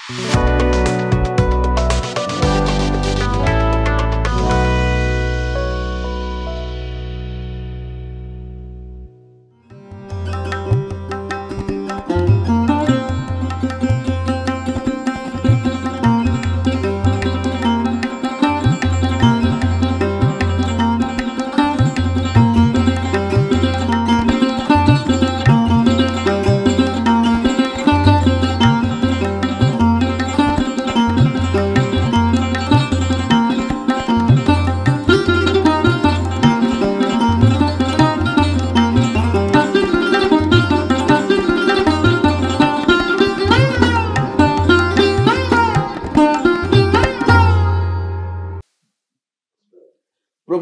प्रभु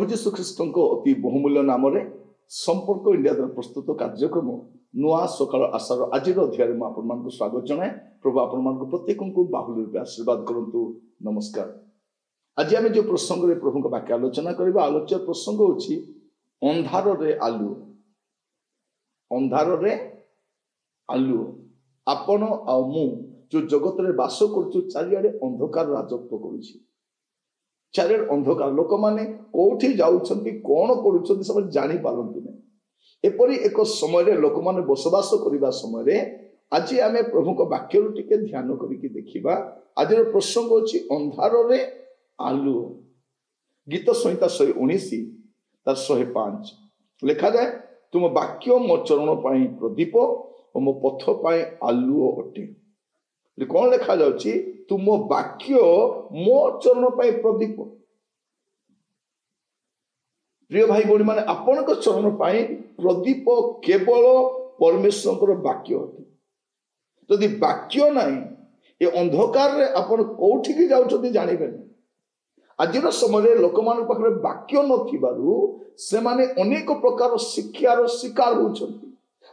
जीशु ख्रीष्ट अति बहुमूल्य नाम संपर्क इंडिया द्वारा प्रस्तुत कार्यक्रम नुआ सकाल आशार आज अध्याय में आपको स्वागत जनाए। प्रभु आपण प्रत्येक को बाहुल रूप आशीर्वाद करंतु। नमस्कार। आज आम जो प्रसंग प्रभु वाक्य आलोचना करबा आलोच्य प्रसंग होछि अंधार रे आलु। अंधार रे आलु आपण आ मु जो जगत रे वास करछु चारियाडे अंधकार राजत्व करूछि। चारियाडे अंधकार लोक माने कोठी जाउछंती कोन करूछंती सब जानि पारंती नै। एपरि एक समय रे लोक माने बसवास करिबा समय रे आज आमे प्रभु को वाक्य रु टिके ध्यान करिकि देखिबा। आज रो प्रसंग होछि अंधार रे आलु। गीत संहिता 119 तार 105 लिखा जाए तुम वाक्य मो चरण पाई प्रदीप और मो पथ पाई आलुओ अटे। कौन लिखा जाउछि तुम वाक्य मो चरण पाई प्रदीप। प्रिय भाई भौणी माने आपण को चरण पाई प्रदीप केवल परमेश्वर वाक्य अटे। यदि वाक्य नहीं ये अंधकार रे आपण कोठी की जाउछथि जानिबेन। आज समय लोक मान पाखरे वाक्य नथिबारु से माने अनेक प्रकार शिक्षार शिकार होउछथि।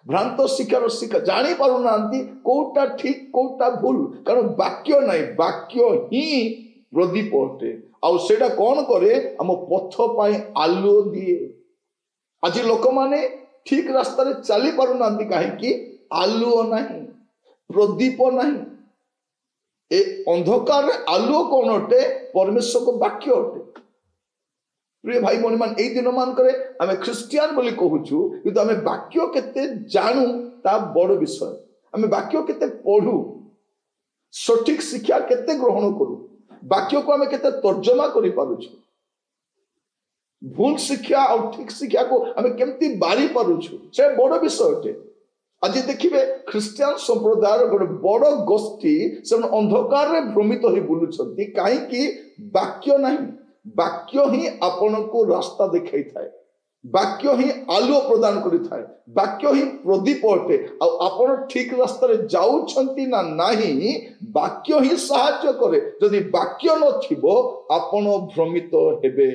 भ्रांत शिक्षार शिकार जानि पारु नांती कोटा ठीक कोटा भूल कारण वाक्य नहीं। वाक्य ही प्रदीप अटे आउ सेटा कौन करे हम पथ पाई आलुओ दिए। आज लोक माने ठीक रास्ता रे चली पारु नांती काहे कि आलुओ नहीं प्रदीप नहीं। ए अंधकार आलुओ कौन अटे परमेश्वर को वाक्य अटे। प्रिय भाई भौणी मान एई दिन मान करे आमे ख्रिस्टियन बोली कहूछु किंतु आमे वाक्य केते जानू ता बड़ विषय। आमे वाक्य केते पढू सठिक शिक्षा केते ग्रहण करू वाक्य को आमे केते तर्जमा करि पारुछु भूल शिक्षा और ठीक शिक्षा को आमे केमती बारी पारुछु से बड़ विषय अटे। आज देखिए ख्रिस्टियन संप्रदाय गोटे बड़ गोष्ठी से अंधकार रे भ्रमित हो बुलुछंती काहे कि वाक्य नहीं। वाक्य ही आपण को रास्ता दिखाई थाए। वाक्य ही आलुओ प्रदान करि थाए। वाक्य ही प्रदीप अटे आ आपण ठीक रास्ता रे जाउछंती ना नाही वाक्य ही सहायता करे। यदि वाक्य नथिबो आपण भ्रमित हेबे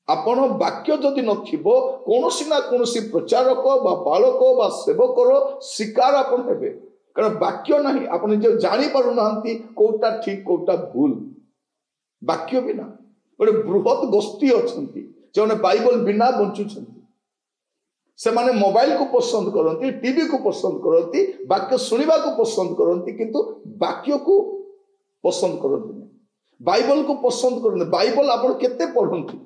आपण वाक्य जदि नथिबो कोनोसी ना कोनोसी प्रचारक बा बालक बा सेवकर शिकार आपण हेबे कारण वाक्य नहीं। आपण जो जानि पारु नांती कोटा ठीक कोटा भूल वाक्य बिना गोटे बृहत गोष्ठी अछंती जे बाइबल बिना बंचुछंती। से माने मोबाइल को पसंद करती टीवी को पसंद करती वाक्य सुनिबा को पसंद करती किंतु वाक्य को पसंद करती बाइबल को पसंद करते। बाइबल आपण केते पढंती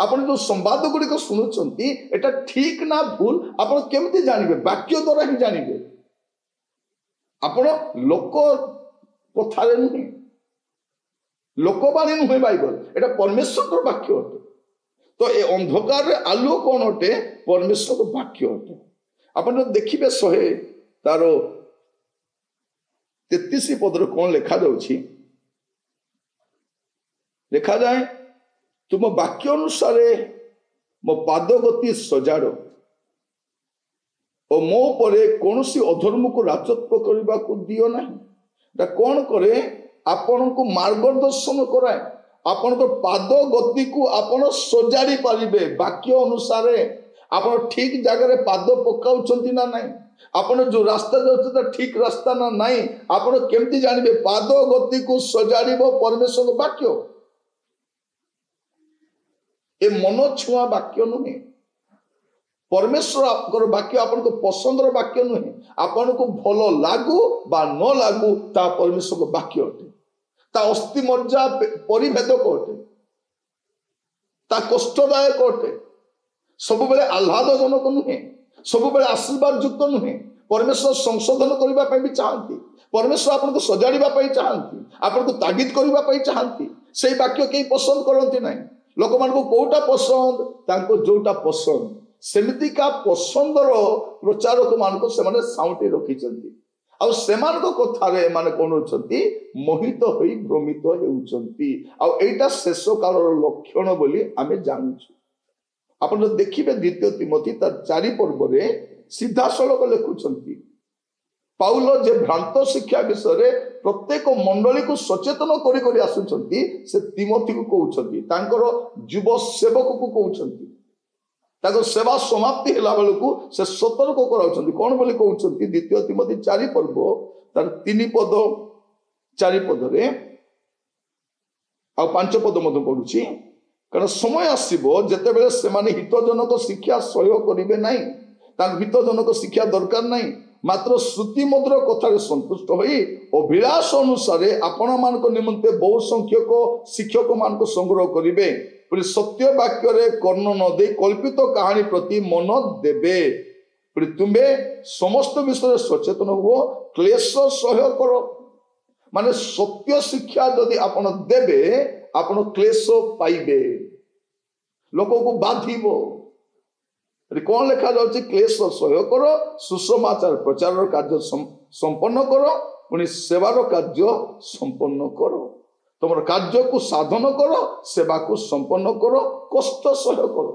आपण जो संवाद गुडी को सुनुचंती एटा ठीक ना भूल आपण केमती जानिबे वाक्य द्वारा ही जानिबे। आपण लोक कथारे नुहे लोकबाणी नुहे बाइबल एटा परमेश्वर वाक्य अटे। तो ए अंधकार रे आलुओ कौन अटे परमेश्वर वाक्य अटे। आपण देखिबे 100 तार 33 पद रे कौन लिखा जाउछि लिखा जाए तुम वाक्य अनुसार मो पाद गति सजाड़ और मो परे कौनसी अधर्म को राजत्व करने को दियो नहीं। कौन करे आपण को मार्गदर्शन कराए आपण को पाद गति को आपण सजाड़ी पारिबे। वाक्य अनुसार आपण ठीक जगह रे पाद पकाउछंती ना नहीं आपण जो रास्ता जाउछ ठीक रास्ता ना नहीं आपण केमती जानिबे पाद गति को सजाड़िबो परमेश्वर वाक्य। ए मन छुआ वाक्य नुहे परमेश्वर वाक्य आपन को पसंदर वाक्य नुहे, आपन को भल लागू बा न लागू ता परमेश्वर को वाक्य अटे, ता अस्थि मज्जा परिभेदक अटे, ता कष्टदायक अटे, सब बेले आह्लादजनक नुहे, सब बेले आशीर्वाद युक्त नुहे। परमेश्वर संशोधन करने भी चाहती, परमेश्वर आपन को सजाड़ा चाहती, आपन को तागिद करने चाहती। से वाक्य कहीं पसंद करती ना, लोक मान कोटा पसंद तांको जोटा पसंद सेमितिका पसंदर प्रचारक मान से साउंटी रखिंट आउ सेमान कथारे माने कौन होती मोहित होई भ्रमित होउचंती। आउ एटा शेष कालर लक्षण बोली आमे जानूछु। आपण देखिबे द्वितीय तिमोथी तार 4 पर्व रे सीधा सड़क लिखुचंती पाउल जे भ्रांत शिक्षा विषय प्रत्येक मंडली को सचेतन करी करी आसुचंती से तिमोथी को कहउचंती, तांकर युव सेवक को कहउचंती, ताको सेवा समाप्ति होला बेलकू से सतर्क कराउचंती। कोन बोली कहउचंती द्वितीय तिमोथी 4 पर्व तार 3 पद 4 पद रे आ 5 पद मध पढुची। कारण समय आसीबो जेतेबेले सेमाने हितजनक शिक्षा सहयोग करिवे नाही, तांक हितजनक शिक्षा दरकार नाही, मात्र श्रुति मधुर कथारे संतुष्ट होई अभिलाष अनुसारे आपण मानक निमंते बहु संख्यक शिक्षक मानक संग्रह करिवे, पुणी सत्य वाक्य रे कर्ण न दे कल्पित कहानी प्रति मन देवे। पुणी तुम्बे समस्त विषय सचेतन हुओ, क्लेश सहयोग करो। माने सत्य शिक्षा यदि आपण देवे आपण क्लेश पाइबे, लोक को बाधिबो। कौन लिखा जाउची क्लेश सहयोग करो, सुसमाचार प्रचार कार्य संपन्न करो, पुणी सेवार कार्य संपन्न करो। तुम कार्य को साधन करो, सेवा को संपन्न करो, कष्ट सह करो।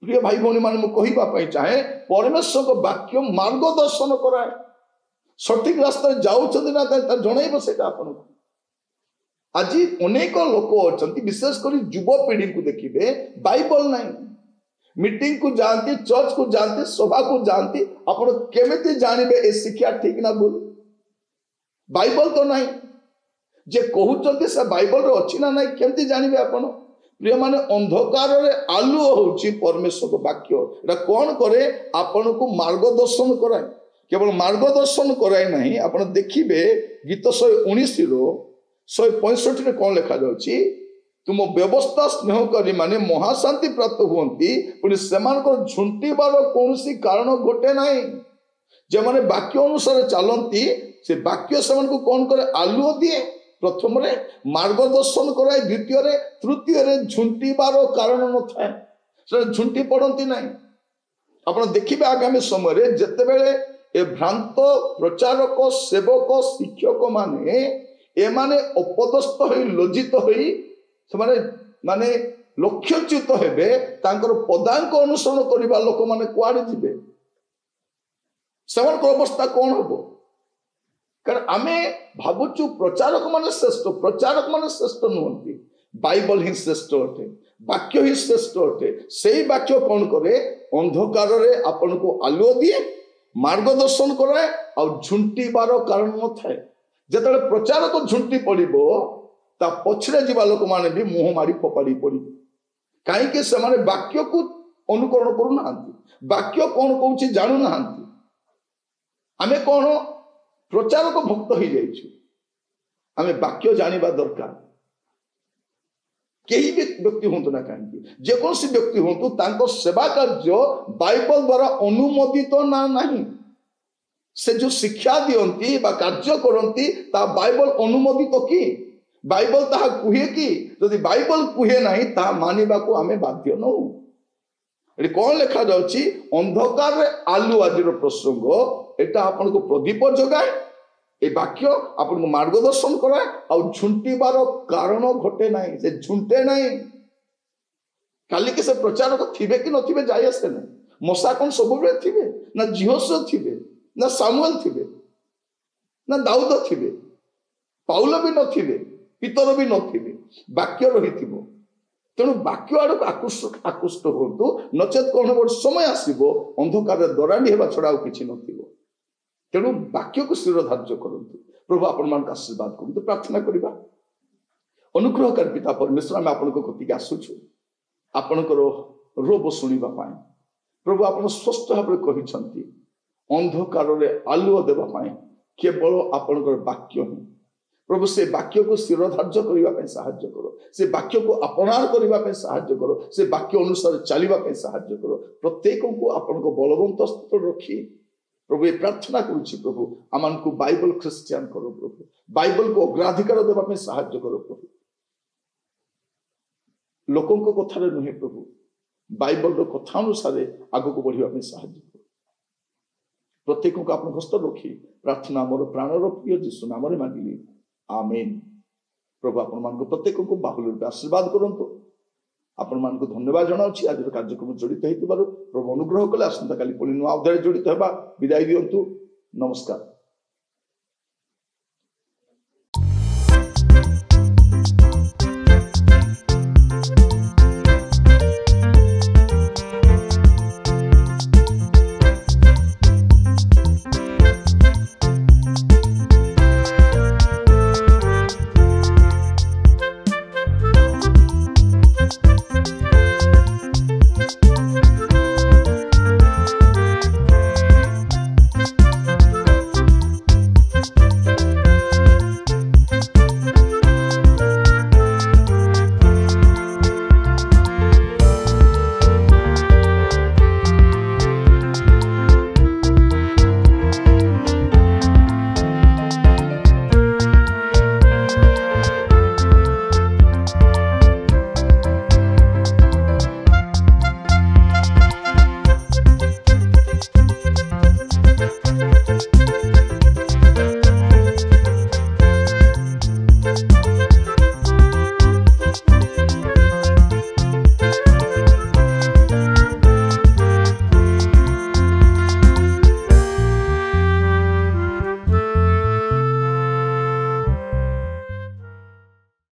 प्रिय भाई भौणी मान कहवाई चाहे परमेश्वर को वाक्य मार्गदर्शन कराए, सठिक रास्ता जाऊँ ना जन से आज अनेक लोक अच्छा विशेषकर युव पीढ़ी को देखिए बाइबल नहीं, मीटिंग को जाती, चर्च को जाती, सभा को जाती, आप केमिति जानबे ए शिक्षा ठीक ना भूल? बाइबल तो नहीं, जे कहते से बाइबल रे अच्छी ना नहीं केमती जानबे आपण? प्रिय माने अंधकार रे आलुओ होची परमेश्वर वाक्य। एटा कौन करे? आपण को मार्गदर्शन कराए, केवल मार्गदर्शन कराए नहीं। आपण देखिबे गीत 119 रो 165 रे कौन लिखा जाउची, तुम व्यवस्था स्नेहकारी माने महाशांति प्राप्त हुअंती, पुणी सेमानकर झुंटीबार कौनसी कारण घटे नहीं। जे माने वाक्य अनुसार चलती से वाक्य सेमान को कौन करे? आलुओ दिए, प्रथम रे मार्गदर्शन कराए, द्वितीय रे तृतीय रे झुंटीबार कारण न थाए, से झुंटी पड़ती नहीं। आपण देखिबे आगामी समय रे जेतेबेले ए भ्रांत प्रचारक सेवक शिक्षक माने एमाने अपदस्थ होई लज्जित होई से माने लक्ष्यच्युत हेबे, तांकर पदांक अनुसरण करिबा लोक माने कुआडे जिबे? सेमानकर अवस्था कौन हबो? कारण आमे भाबुचु प्रचारक माने श्रेष्ठ, प्रचारक माने श्रेष्ठ नुहंती, बाइबल ही श्रेष्ठ अटे, वाक्य ही श्रेष्ठ अटे। सेही वाक्य कौन करे? अंधकार रे आपण को आलुओ दिए, मार्गदर्शन कराए, और झुंटीबार कारण न थाए। जेतेबेले प्रचारक झुंटी पड़िबो ता पछरे जीवा लोक माने भी मुंह मारी फोपाड़ी पड़ी, कहीं से माने वाक्य को अनुकरण करू नाहंती, वाक्य कौन कहूची जानू नाहंती। आमे कौन प्रचारक भक्त हो जाइछु, आमे वाक्य जानिबा दरकार। कहीं भी व्यक्ति हूँ ना कहीं जेकोसी व्यक्ति हूँ तांको सेवा कार्य बाइबल द्वारा अनुमोदित ना नहीं। से जो शिक्षा दियंती बा कार्य करंती ता बाइबल अनुमोदित कि? बाइबल ताहा कुहे कि? यदि बाइबल कुहे नहीं ता मानिबा को आमे बाध्य नहु। एटी कौन लिखा जाउची? अंधकार रे आलु आजिर प्रसंग एटा आपन को प्रदीप जगाए, ए वाक्य आपन को मार्गदर्शन कराए, और झुंटीबार कारण घटे नहीं, से झुंटे नहीं। काली के से प्रचारक थिबे कि नथिबे जाय आसे नहीं। मसा कौन सब बेले थिबे ना? जिहोशुआ थिबे ना? सामुएल थिबे ना? दाऊद थिबे? पाउल भी नथिबे, पीतर भी नथिबे, वाक्य रहिथिबो। तेणु वाक्य आड़ आकृष्ट हुंतु, नचेत कौन गोटे समय आसीबो अंधकार दरांडी हेबा छड़ा आउ किछि नथिबो। तेणु वाक्य को स्थिर धार्य करंतु। प्रभु आपण मान आशीर्वाद करंतु। प्रार्थना करिबा। अनुग्रहकारी पिता परमेश्वर, आम आपण को कतिक आसुछु आपणकर रोब शुणिबा पाए। प्रभु आपण स्पष्ट भाव कहते अंधकार आलुओ देवाई केवल आपणकर वाक्य ही प्रभु से वाक्य को शिरोधार्य करने साहाय्य करो से वाक्य को अपनार करने साहाय्य करो से वाक्य अनुसार चलने साहाय्य करो प्रत्येक को आपण को बलवंत स्थित रखी प्रभु ये प्रार्थना करुच्ची प्रभु आम को बाइबल ख्रिस्टियान करो प्रभु बाइबल को अग्राधिकार देवाई साहाय्य करो प्रभु लोकों कथार नुहे प्रभु बाइबल कथा अनुसार आग को बढ़ापी साहाय्य करो प्रत्येक को आप हस्त रखी प्रार्थना मोर प्राणर प्रिय जीशु नाम मांगिली आमेन। प्रभु आपण मान प्रत्येक को बाहुल रूपे आशीर्वाद करंतु आपण मान धन्यवाद जनाऊँ आज कार्यक्रम जड़ित हो प्रभु अनुग्रह कले आसंता काली पुणी नुआ अध्याय जड़ित होगा विदाय दिंतु नमस्कार।